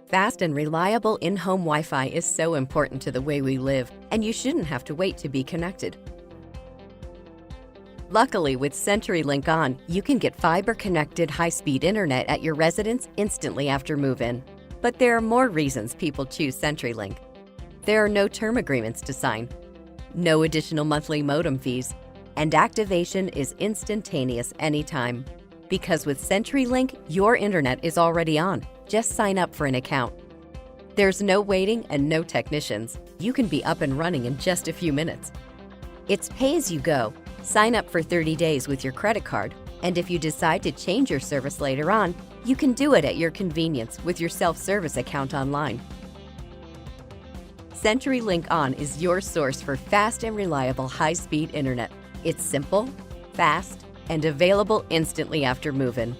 Fast and reliable in-home Wi-Fi is so important to the way we live, and you shouldn't have to wait to be connected. Luckily, with CenturyLink ON, you can get fiber-connected high-speed internet at your residence instantly after move-in. But there are more reasons people choose CenturyLink. There are no term agreements to sign, no additional monthly modem fees, and activation is instantaneous anytime. Because with CenturyLink, your internet is already on. Just sign up for an account. There's no waiting and no technicians. You can be up and running in just a few minutes. It's pay-as-you-go. Sign up for 30 days with your credit card, and if you decide to change your service later on, you can do it at your convenience with your self-service account online. CenturyLink ON is your source for fast and reliable high-speed internet. It's simple, fast, and available instantly after move-in.